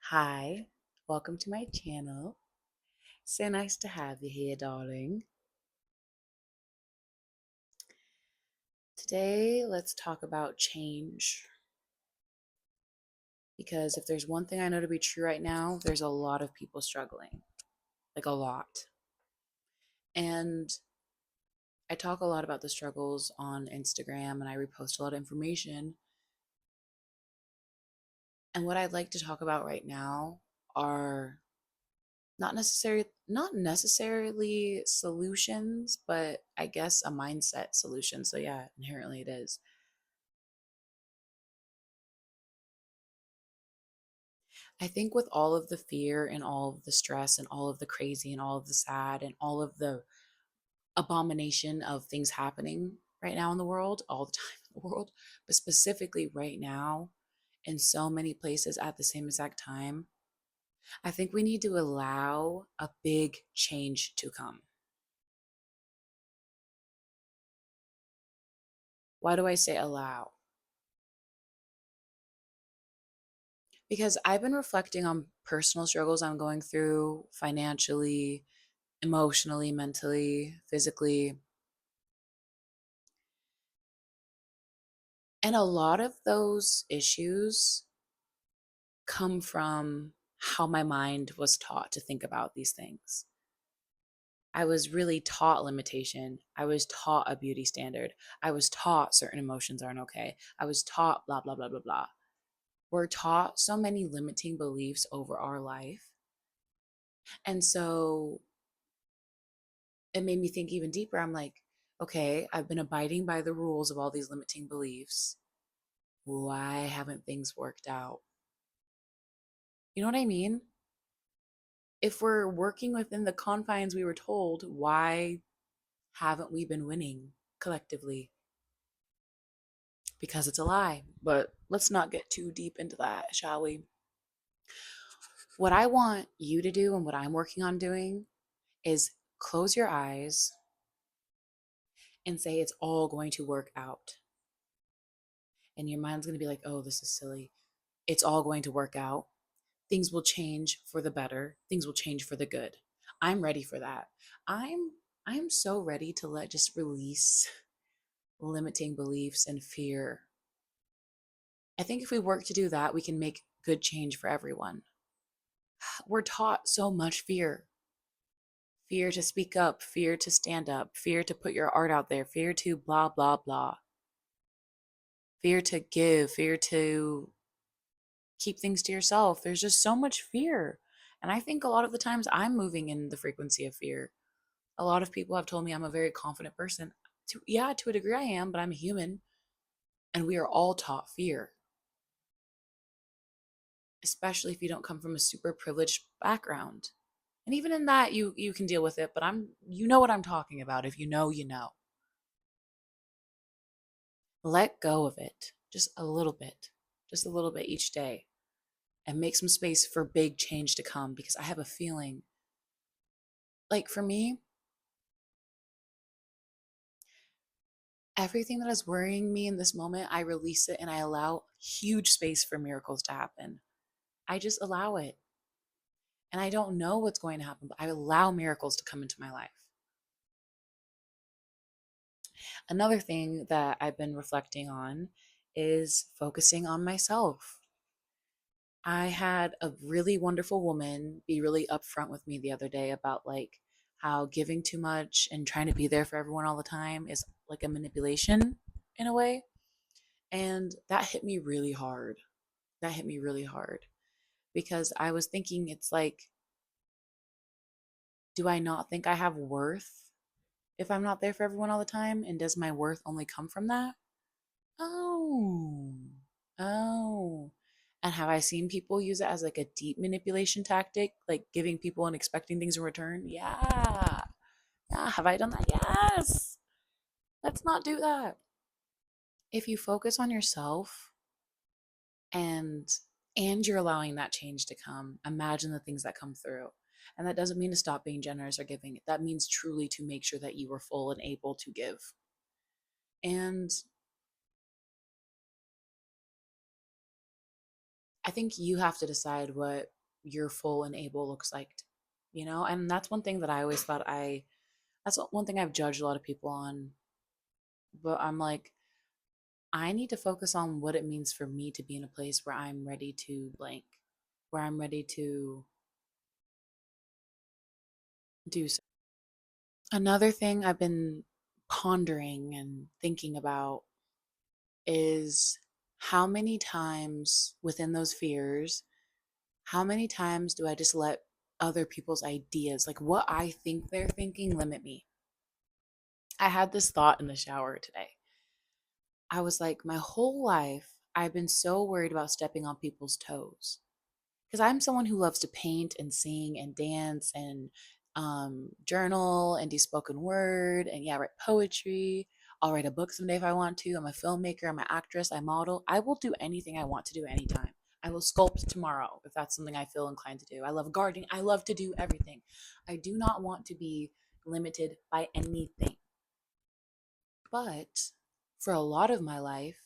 Hi, welcome to my channel. So nice to have you here, darling. Today, let's talk about change. Because if there's one thing I know to be true right now, there's a lot of people struggling, like a lot. And I talk a lot about the struggles on Instagram and I repost a lot of information. And what I'd like to talk about right now are not necessarily solutions, but I guess a mindset solution. So yeah, inherently it is. I think with all of the fear and all of the stress and all of the crazy and all of the sad and all of the abomination of things happening right now in the world, all the time in the world, but specifically right now in so many places at the same exact time, I think we need to allow a big change to come. Why do I say allow? Because I've been reflecting on personal struggles I'm going through financially, emotionally, mentally, physically. And a lot of those issues come from how my mind was taught to think about these things. I was really taught limitation. I was taught a beauty standard. I was taught certain emotions aren't okay. I was taught blah, blah, blah, blah, blah. We're taught so many limiting beliefs over our life. And so it made me think even deeper. I'm like, okay, I've been abiding by the rules of all these limiting beliefs. Why haven't things worked out? You know what I mean? If we're working within the confines we were told, why haven't we been winning collectively? Because it's a lie. But let's not get too deep into that, shall we? What I want you to do and what I'm working on doing is close your eyes and say it's all going to work out. And your mind's going to be like, oh, this is silly. It's all going to work out. Things will change for the better. Things will change for the good. I'm ready for that. I'm I'm so ready to let just release limiting beliefs and fear. I think if we work to do that, we can make good change for everyone. We're taught so much fear to speak up, fear to stand up, fear to put your art out there, fear to blah, blah, blah, fear to give, fear to keep things to yourself. There's just so much fear. And I think a lot of the times I'm moving in the frequency of fear. A lot of people have told me I'm a very confident person. Yeah, to a degree I am, but I'm a human. And we are all taught fear, especially if you don't come from a super privileged background. And even in that you can deal with it, but you know what I'm talking about. If you know, you know. Let go of it just a little bit. Just a little bit each day and make some space for big change to come because I have a feeling like for me, everything that is worrying me in this moment, I release it and I allow huge space for miracles to happen. I just allow it. And I don't know what's going to happen, but I allow miracles to come into my life. Another thing that I've been reflecting on is focusing on myself. I had a really wonderful woman be really upfront with me the other day about like how giving too much and trying to be there for everyone all the time is like a manipulation in a way. And that hit me really hard. That hit me really hard because I was thinking, it's like, do I not think I have worth if I'm not there for everyone all the time? And does my worth only come from that? Oh, oh. And have I seen people use it as like a deep manipulation tactic, like giving people and expecting things in return? Yeah. Yeah. Have I done that? Yes. Let's not do that. If you focus on yourself and you're allowing that change to come, imagine the things that come through. And that doesn't mean to stop being generous or giving. That means truly to make sure that you are full and able to give. And I think you have to decide what your full and able looks like, and that's one thing that I always thought that's one thing I've judged a lot of people on, but I'm like, I need to focus on what it means for me to be in a place where I'm ready to blank, where I'm ready to do so. Another thing I've been pondering and thinking about is how many times within those fears, how many times do I just let other people's ideas, like what I think they're thinking, limit me? I had this thought in the shower today. I was like, my whole life, I've been so worried about stepping on people's toes. Because I'm someone who loves to paint and sing and dance and journal and do spoken word and, yeah, write poetry. I'll write a book someday if I want to. I'm a filmmaker, I'm an actress, I model. I will do anything I want to do anytime. I will sculpt tomorrow if that's something I feel inclined to do. I love gardening. I love to do everything. I do not want to be limited by anything. But for a lot of my life,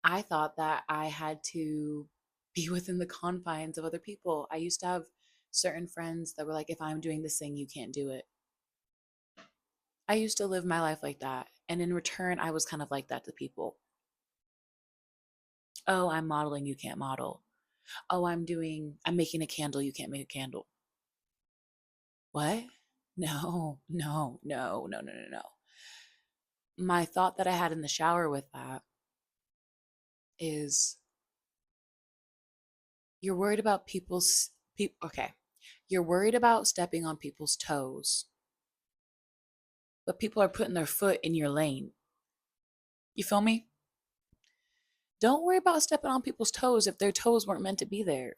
I thought that I had to be within the confines of other people. I used to have certain friends that were like, if I'm doing this thing, you can't do it. I used to live my life like that. And in return, I was kind of like that to people. Oh, I'm modeling, you can't model. Oh, I'm making a candle, you can't make a candle. What? No, no, no, no, no, no, no. My thought that I had in the shower with that is you're worried about okay. You're worried about stepping on people's toes, but people are putting their foot in your lane. You feel me? Don't worry about stepping on people's toes if their toes weren't meant to be there.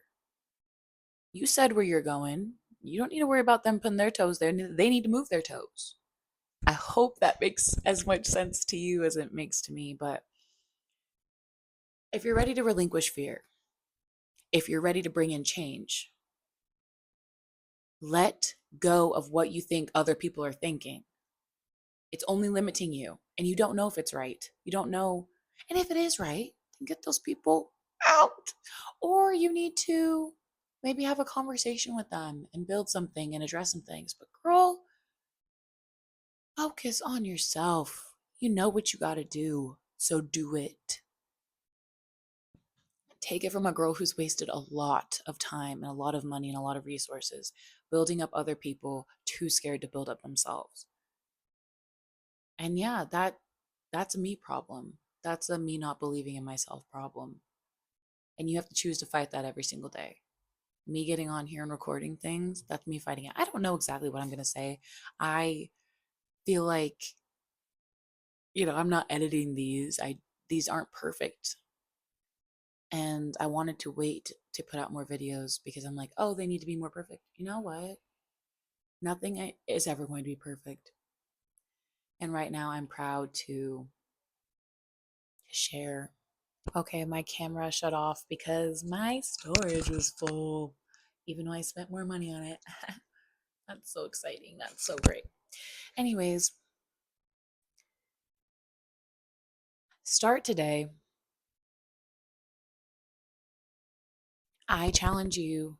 You said where you're going. You don't need to worry about them putting their toes there. They need to move their toes. I hope that makes as much sense to you as it makes to me. But if you're ready to relinquish fear, if you're ready to bring in change, let go of what you think other people are thinking. It's only limiting you, and you don't know if it's right. You don't know. And if it is right, then get those people out. Or you need to maybe have a conversation with them and build something and address some things. But girl, focus on yourself. You know what you got to do, so do it. Take it from a girl who's wasted a lot of time and a lot of money and a lot of resources building up other people, too scared to build up themselves. And yeah, that's a me problem. That's a me not believing in myself problem. And you have to choose to fight that every single day. Me getting on here and recording things, that's me fighting it. I don't know exactly what I'm going to say. I feel like, I'm not editing these. These aren't perfect. And I wanted to wait to put out more videos because I'm like, oh, they need to be more perfect. You know what? Nothing is ever going to be perfect. And right now I'm proud to share. Okay, my camera shut off because my storage was full, even though I spent more money on it. That's so exciting. That's so great. Anyways, start today. I challenge you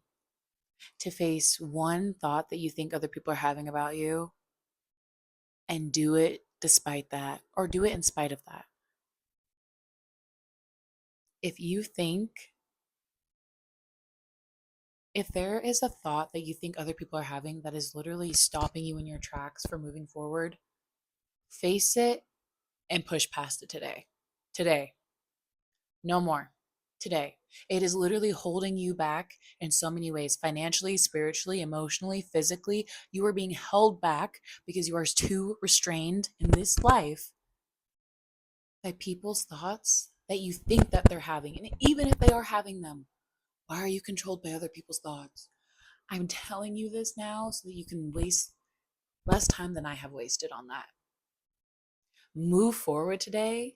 to face one thought that you think other people are having about you and do it despite that, or do it in spite of that. If you think, if there is a thought that you think other people are having that is literally stopping you in your tracks for moving forward, face it and push past it today. Today. No more. Today. It is literally holding you back in so many ways, financially, spiritually, emotionally, physically. You are being held back because you are too restrained in this life by people's thoughts that you think that they're having. And even if they are having them, why are you controlled by other people's thoughts? I'm telling you this now so that you can waste less time than I have wasted on that. Move forward today,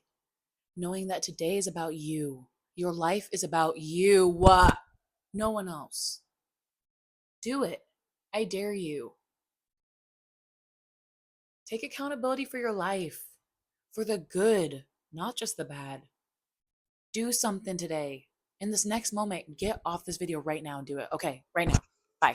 knowing that today is about you. Your life is about you. What? No one else. Do it. I dare you. Take accountability for your life, for the good, not just the bad. Do something today in this next moment, get off this video right now and do it. Okay, right now. Bye.